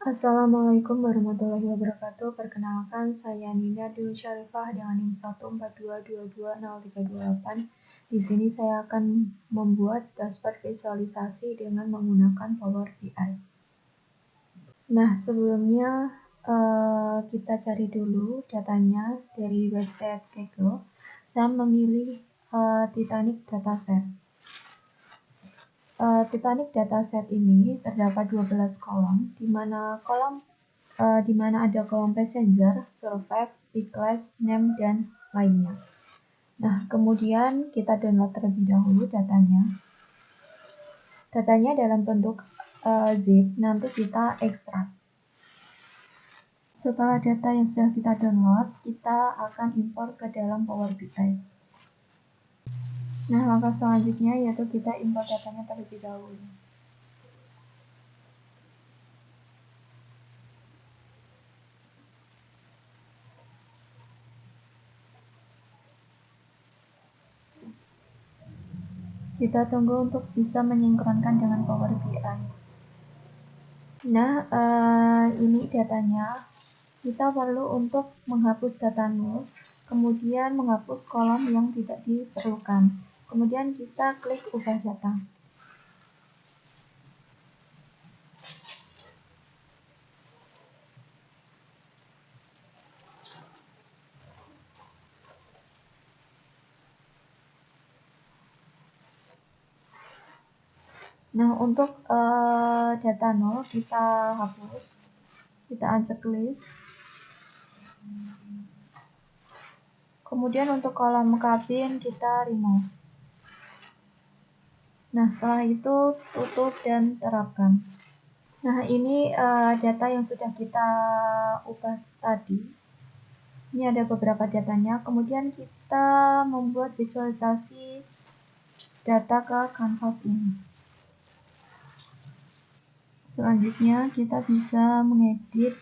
Assalamualaikum warahmatullahi wabarakatuh. Perkenalkan, saya Nina Dwi Syarifah dengan NIM 142220328. Di sini saya akan membuat dashboard visualisasi dengan menggunakan Power BI. Nah, sebelumnya kita cari dulu datanya dari website Kaggle. Saya memilih Titanic Dataset. Titanic Dataset ini terdapat 12 kolom, di mana ada kolom passenger, survive, class, name, dan lainnya. Nah, kemudian kita download terlebih dahulu datanya. Datanya dalam bentuk zip, nanti kita ekstrak. Setelah data yang sudah kita download, kita akan import ke dalam Power BI. Nah, langkah selanjutnya yaitu kita import datanya terlebih dahulu. Kita tunggu untuk bisa menyinkronkan dengan Power BI. Nah, ini datanya. Kita perlu untuk menghapus data nol, kemudian menghapus kolom yang tidak diperlukan. Kemudian kita klik ubah data. Nah, untuk data nol kita hapus. Kita unchecklist. Kemudian untuk kolom kabin kita remove. Nah, setelah itu tutup dan terapkan. Nah, ini data yang sudah kita ubah tadi. Ini ada beberapa datanya. Kemudian kita membuat visualisasi data ke kanvas ini. Selanjutnya kita bisa mengedit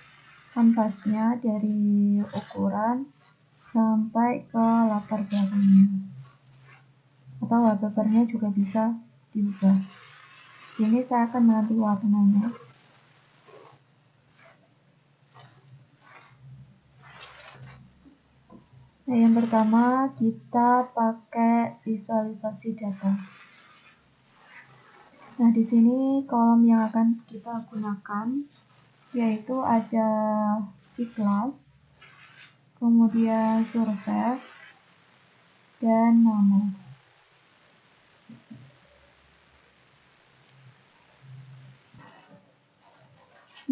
kanvasnya dari ukuran sampai ke latar belakangnya, atau wallpapernya juga bisa diubah. Ini saya akan mengganti warnanya. Nah, yang pertama kita pakai visualisasi data. Nah, di sini kolom yang akan kita gunakan yaitu ada class, kemudian survey, dan nama.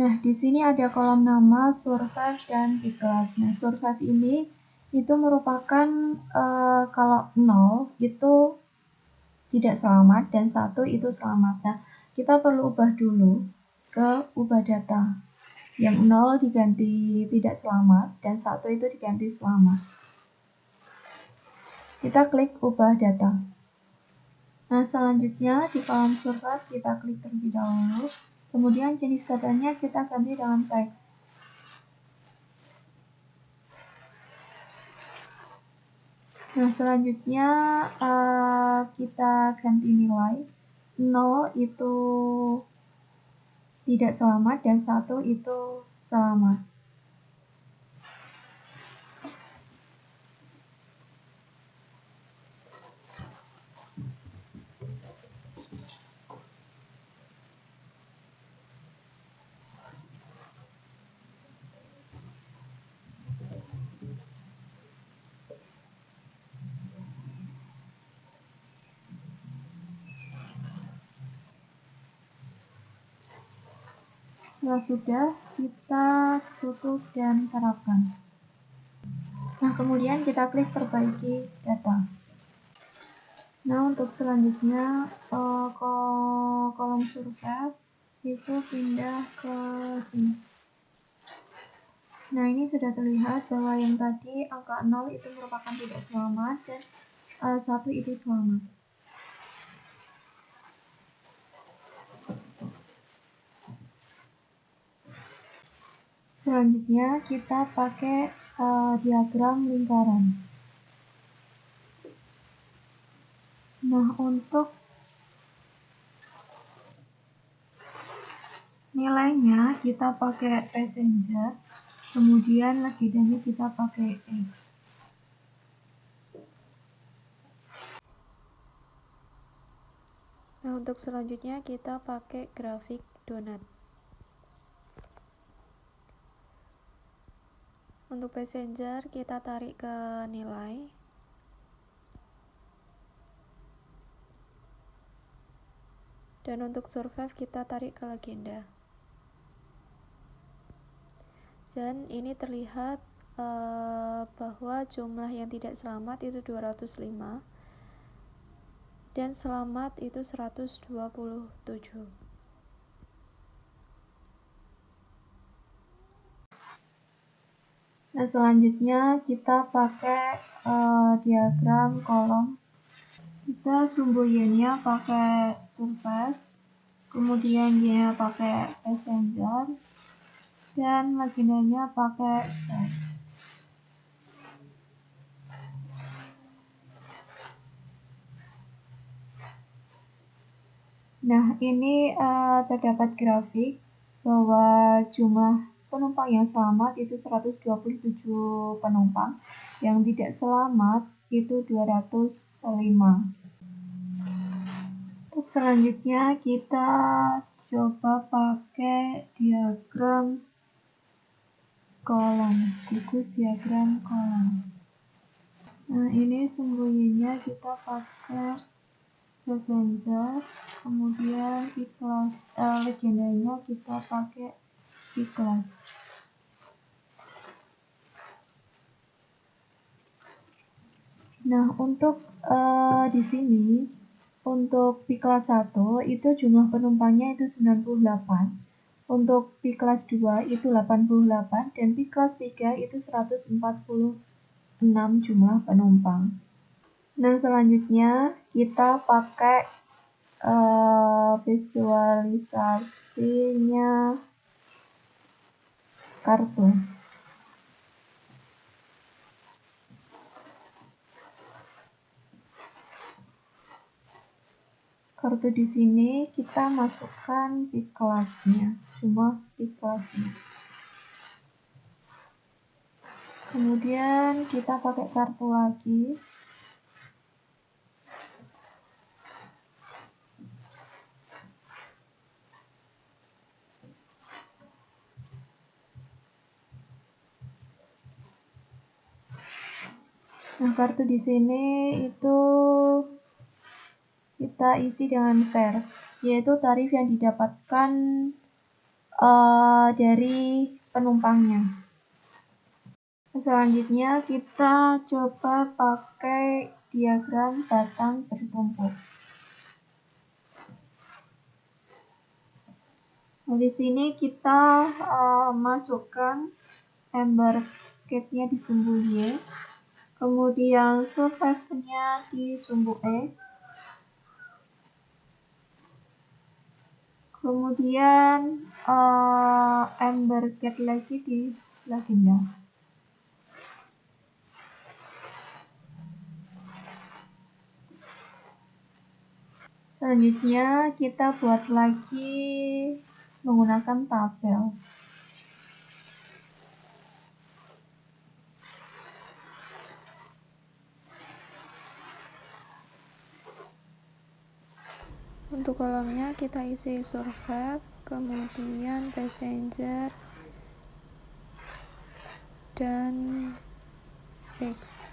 Nah, di sini ada kolom nama, survive, dan class. Nah, survive ini itu merupakan kalau 0 itu tidak selamat dan 1 itu selamat. Nah, kita perlu ubah dulu ke ubah data. Yang 0 diganti tidak selamat dan 1 itu diganti selamat. Kita klik ubah data. Nah, selanjutnya di kolom survive kita klik terlebih dahulu. Kemudian jenis datanya kita ganti dengan teks. Nah, selanjutnya kita ganti nilai. 0 itu tidak selamat dan 1 itu selamat. Setelah sudah, kita tutup dan terapkan. Nah, kemudian kita klik perbaiki data. Nah, untuk selanjutnya kolom survei itu pindah ke sini. Nah, ini sudah terlihat bahwa yang tadi angka 0 itu merupakan tidak selamat dan 1 itu selamat. Selanjutnya kita pakai diagram lingkaran. Nah, nilainya kita pakai passenger, kemudian legendanya kita pakai X. Nah, untuk selanjutnya kita pakai grafik donat. Untuk passenger kita tarik ke nilai. Dan untuk survive kita tarik ke legenda. Dan ini terlihat bahwa jumlah yang tidak selamat itu 205 dan selamat itu 127. Nah, selanjutnya kita pakai diagram kolom. Kita sumbu Y-nya pakai survive, kemudian Y-nya pakai passenger, dan legendanya pakai set. Nah, ini terdapat grafik bahwa jumlah penumpang yang selamat itu 127 penumpang, yang tidak selamat itu 205. Untuk selanjutnya kita coba pakai diagram kolom, gugus diagram kolom. Nah, ini sumbu-nya kita pakai passenger, kemudian P-class, legendanya kita pakai P-class. Nah, untuk di sini untuk P-class 1 itu jumlah penumpangnya itu 98. Untuk P-class 2 itu 88 dan P-class 3 itu 146 jumlah penumpang. Nah, selanjutnya kita pakai visualisasinya kartu. Kartu di sini kita masukkan P-class-nya, jumlah P-class-nya. Kemudian kita pakai kartu lagi. Nah, kartu di sini itu kita isi dengan fare, yaitu tarif yang didapatkan dari penumpangnya. Selanjutnya kita coba pakai diagram batang bertumpuk. Nah, di sini kita masukkan embarkade-nya di sumbu Y, kemudian survive-nya di sumbu E, kemudian embarkade lagi di legenda. Selanjutnya kita buat lagi menggunakan tabel. Untuk kolomnya kita isi survive, kemudian passenger, dan X.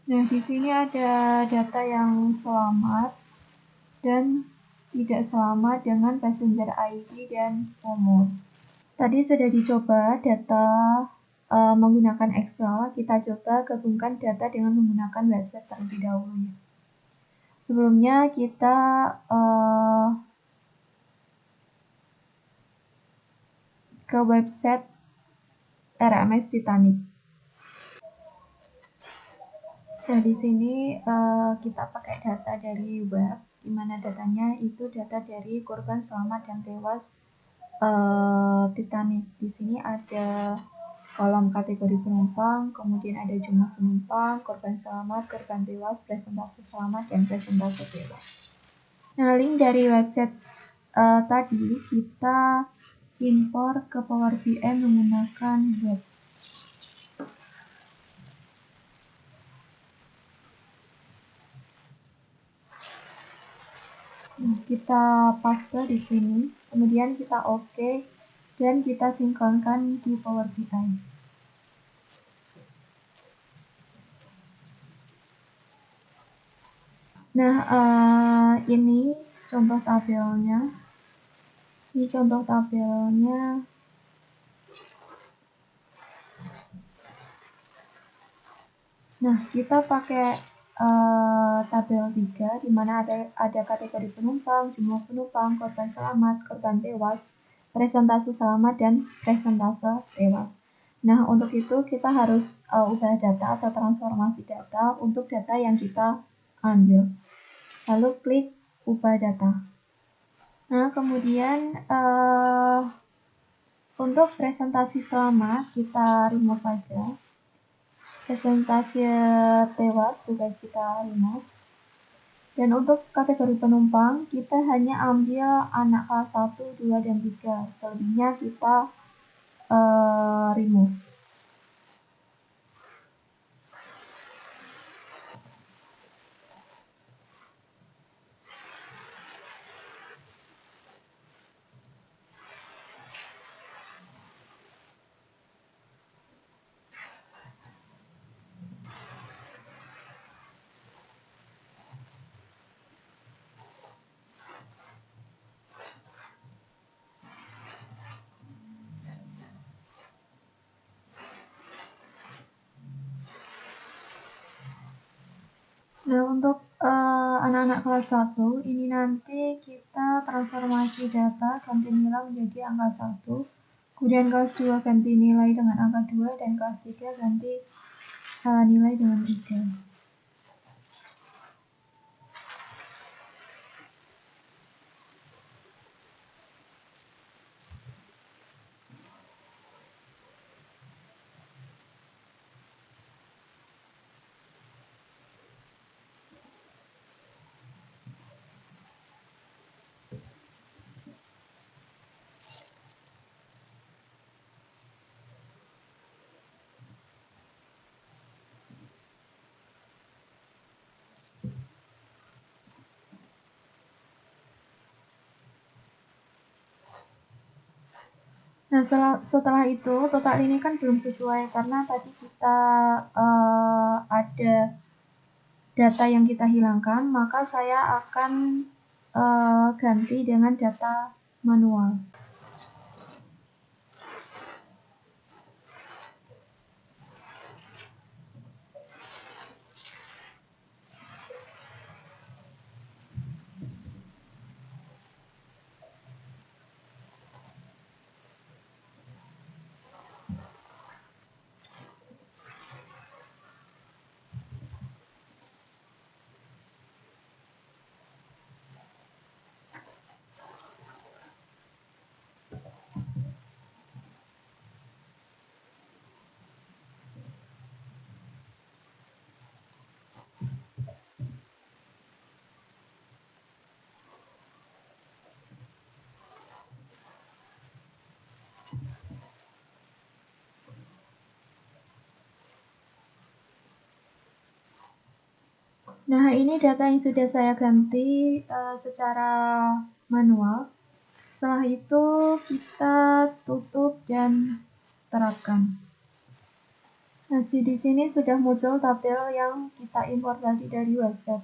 Nah, di sini ada data yang selamat dan tidak selamat dengan passenger ID dan umur. Tadi sudah dicoba data menggunakan Excel, kita coba gabungkan data dengan menggunakan website terlebih dahulu. Sebelumnya kita ke website RMS Titanic. Nah, di sini kita pakai data dari web, di mana datanya itu data dari korban selamat dan tewas Titanic. Di sini ada kolom kategori penumpang, kemudian ada jumlah penumpang, korban selamat, korban tewas, presentase selamat, dan presentase tewas. Nah, link dari website tadi kita impor ke Power BI menggunakan web. Nah, kita paste di sini, kemudian kita oke, dan kita sinkronkan di Power BI. Nah, ini contoh tabelnya. Ini contoh tabelnya. Nah, kita pakai tabel 3, di mana ada kategori penumpang, jumlah penumpang, korban selamat, korban tewas, presentase selamat, dan presentase tewas. Nah, untuk itu kita harus ubah data atau transformasi data untuk data yang kita ambil. Lalu klik ubah data. Nah, kemudian untuk presentasi selamat kita remove aja. Presentasi tewas juga kita remove. Dan untuk kategori penumpang, kita hanya ambil anak kelas 1, 2, dan 3. Selebihnya kita remove. Nah, untuk anak-anak kelas 1, ini nanti kita transformasi data ganti nilai menjadi angka 1. Kemudian kelas 2 ganti nilai dengan angka 2, dan kelas 3 ganti nilai dengan 3. Nah, setelah itu total ini kan belum sesuai karena tadi kita ada data yang kita hilangkan, maka saya akan ganti dengan data manual. Nah, ini data yang sudah saya ganti secara manual. Setelah itu kita tutup dan terapkan. Nah, di sini sudah muncul tabel yang kita impor tadi dari website.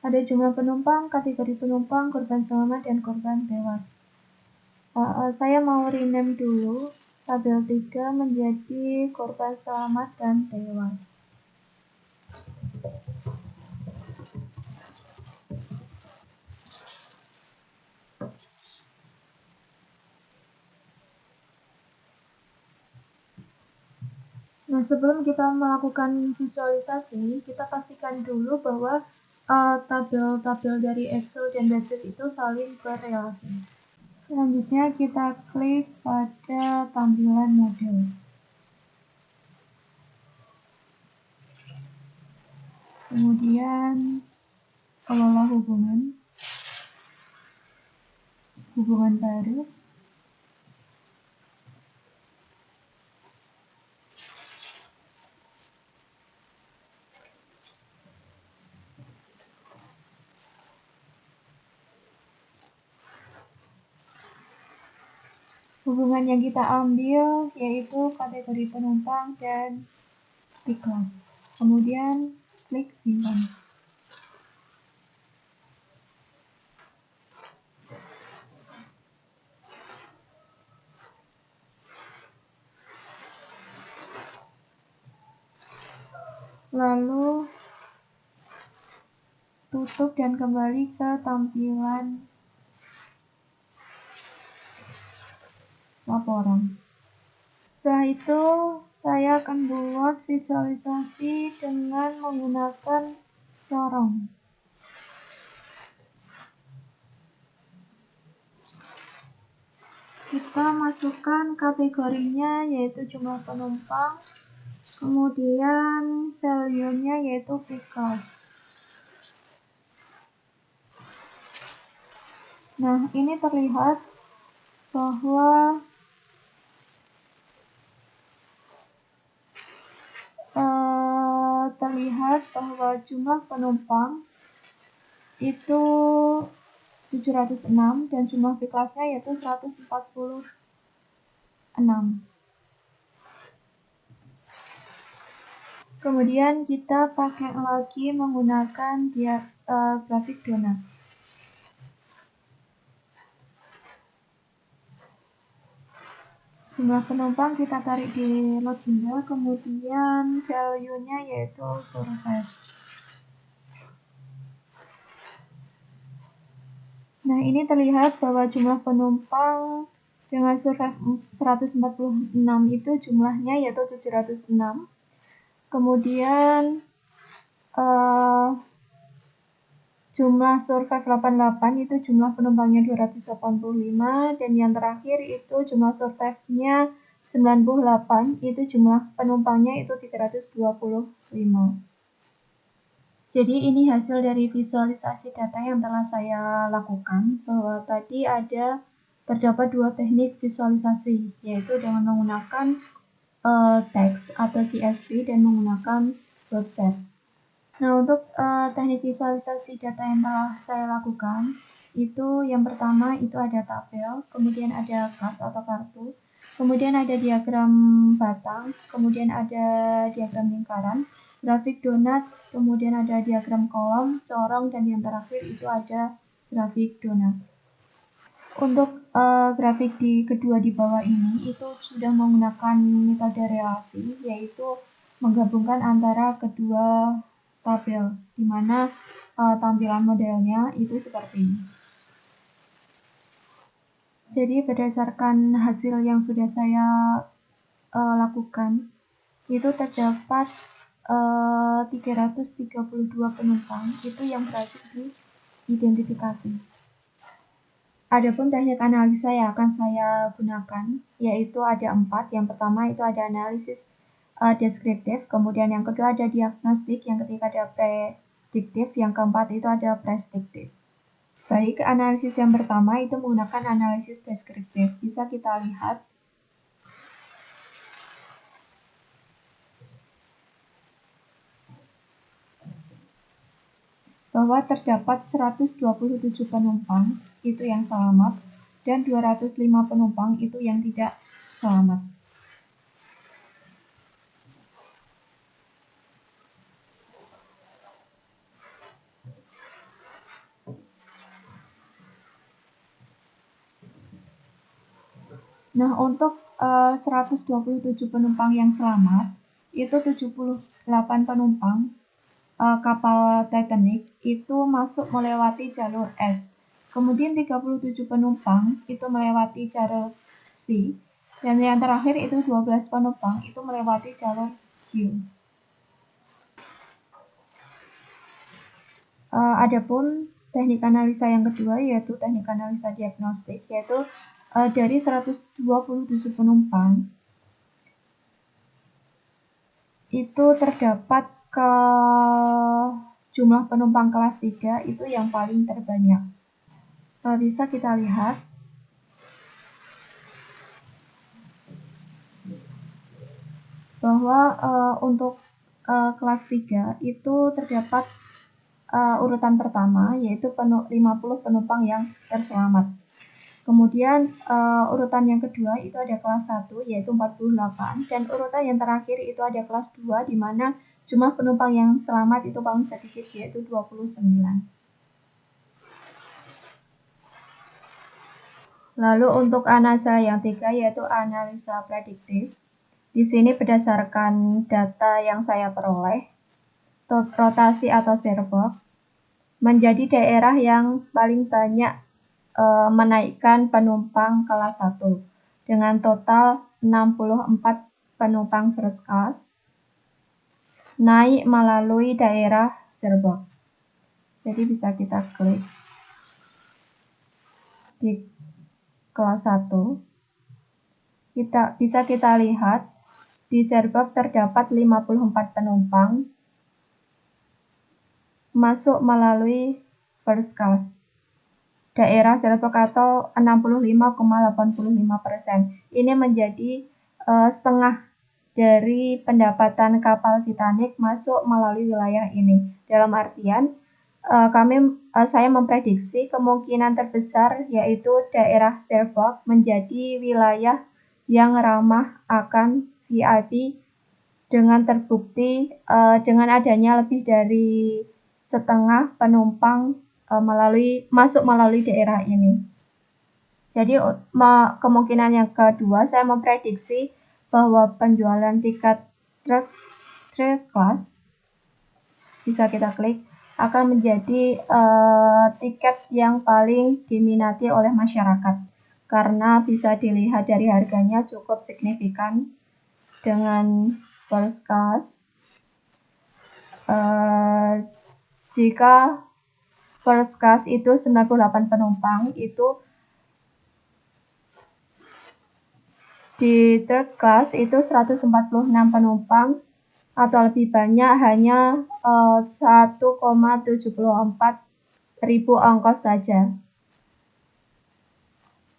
Ada jumlah penumpang, kategori penumpang, korban selamat, dan korban tewas. Saya mau rename dulu tabel 3 menjadi korban selamat dan tewas. Nah, sebelum kita melakukan visualisasi, kita pastikan dulu bahwa tabel-tabel dari Excel dan website itu saling berrelasi. Selanjutnya kita klik pada tampilan model. kemudian kelola hubungan baru, hubungan yang kita ambil yaitu kategori penumpang dan B-class. Kemudian klik simpan. Lalu tutup dan kembali ke tampilan laporan. Setelah itu, saya akan buat visualisasi dengan menggunakan corong. Kita masukkan kategorinya yaitu jumlah penumpang, kemudian value-nya yaitu B-class. Nah, ini terlihat bahwa jumlah penumpang itu 706 dan jumlah B-class-nya yaitu 146. Kemudian kita pakai lagi menggunakan grafik donat. Jumlah penumpang kita tarik di load juga, kemudian value-nya yaitu survei. Nah, ini terlihat bahwa jumlah penumpang dengan survei 146 itu jumlahnya yaitu 706. Kemudian jumlah survei 88 itu jumlah penumpangnya 285, dan yang terakhir itu jumlah survei-nya 98 itu jumlah penumpangnya itu 325. Jadi ini hasil dari visualisasi data yang telah saya lakukan, bahwa tadi terdapat dua teknik visualisasi, yaitu dengan menggunakan teks atau CSV dan menggunakan website. Nah, untuk teknik visualisasi data yang telah saya lakukan, itu yang pertama itu ada tabel, kemudian ada kas atau kartu, kemudian ada diagram batang, kemudian ada diagram lingkaran, grafik donat, kemudian ada diagram kolom, corong, dan yang terakhir itu ada grafik donat. Untuk grafik kedua di bawah ini itu sudah menggunakan metode relasi, yaitu menggabungkan antara kedua tabel, di mana tampilan modelnya itu seperti ini. Jadi berdasarkan hasil yang sudah saya lakukan, itu terdapat 332 penumpang itu yang berhasil diidentifikasi. Adapun teknik analisa yang akan saya gunakan yaitu ada 4. Yang pertama itu ada analisis deskriptif, kemudian yang kedua ada diagnostik, yang ketiga ada prediktif, yang keempat itu ada presdiktif. Baik, analisis yang pertama itu menggunakan analisis deskriptif. Bisa kita lihat bahwa terdapat 127 penumpang itu yang selamat dan 205 penumpang itu yang tidak selamat. Nah, untuk 127 penumpang yang selamat, itu 78 penumpang kapal Titanic itu masuk melewati jalur S. Kemudian 37 penumpang itu melewati jalur C. Dan yang terakhir itu 12 penumpang itu melewati jalur Q. Adapun teknik analisa yang kedua yaitu teknik analisa diagnostik, yaitu dari 127 penumpang itu terdapat jumlah penumpang kelas 3 itu yang paling terbanyak. Bisa kita lihat bahwa untuk kelas 3 itu terdapat urutan pertama, yaitu 50 penumpang yang terselamat. Kemudian urutan yang kedua itu ada kelas 1, yaitu 48, dan urutan yang terakhir itu ada kelas 2, di mana jumlah penumpang yang selamat itu paling sedikit, yaitu 29. Lalu untuk analisa yang 3, yaitu analisa prediktif. Di sini berdasarkan data yang saya peroleh, rotasi atau Serbok menjadi daerah yang paling banyak menaikkan penumpang kelas 1 dengan total 64 penumpang first class naik melalui daerah Serbok. Jadi bisa kita klik di kelas 1. Bisa kita lihat di Serbok terdapat 54 penumpang masuk melalui first class daerah Serbok atau 65,85%. Ini menjadi setengah dari pendapatan kapal Titanic masuk melalui wilayah ini. Dalam artian, saya memprediksi kemungkinan terbesar yaitu daerah Serbok menjadi wilayah yang ramah akan VIP dengan terbukti dengan adanya lebih dari setengah penumpang masuk melalui daerah ini. Jadi kemungkinan yang kedua, saya memprediksi bahwa penjualan tiket third class, bisa kita klik, akan menjadi tiket yang paling diminati oleh masyarakat karena bisa dilihat dari harganya cukup signifikan dengan first class. Jika first class itu 98 penumpang, itu di third class itu 146 penumpang atau lebih banyak, hanya 1,74 ribu ongkos saja.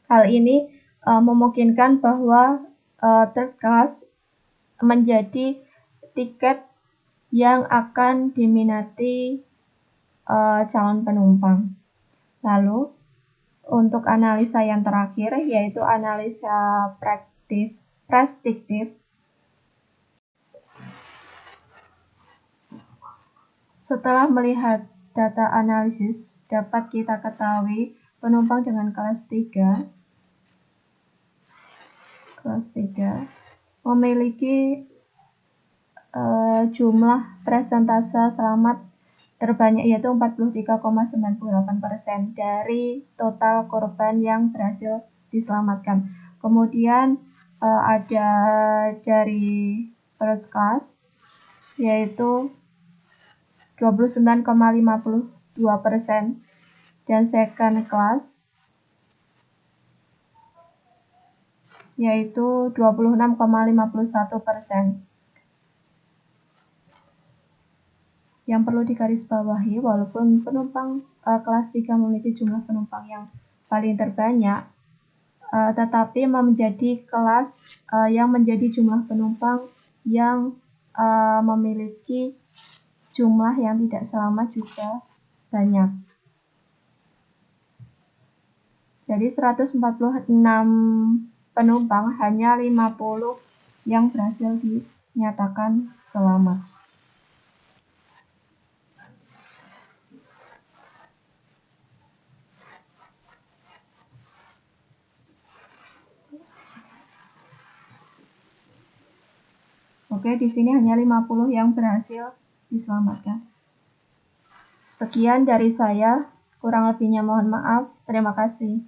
Hal ini memungkinkan bahwa third class menjadi tiket yang akan diminati calon penumpang. Lalu untuk analisa yang terakhir, yaitu analisa prediktif. Setelah melihat data analisis, dapat kita ketahui penumpang dengan kelas 3 memiliki jumlah persentase selamat terbanyak, yaitu 43,98% dari total korban yang berhasil diselamatkan. Kemudian ada dari first class, yaitu 29,52%, dan second class yaitu 26,51%. Yang perlu digarisbawahi, walaupun penumpang kelas 3 memiliki jumlah penumpang yang paling terbanyak, tetapi menjadi kelas yang menjadi jumlah penumpang yang memiliki jumlah yang tidak selamat juga banyak. Jadi 146 penumpang, hanya 50 yang berhasil dinyatakan selamat. Oke, di sini hanya 50 yang berhasil diselamatkan. Sekian dari saya, kurang lebihnya mohon maaf. Terima kasih.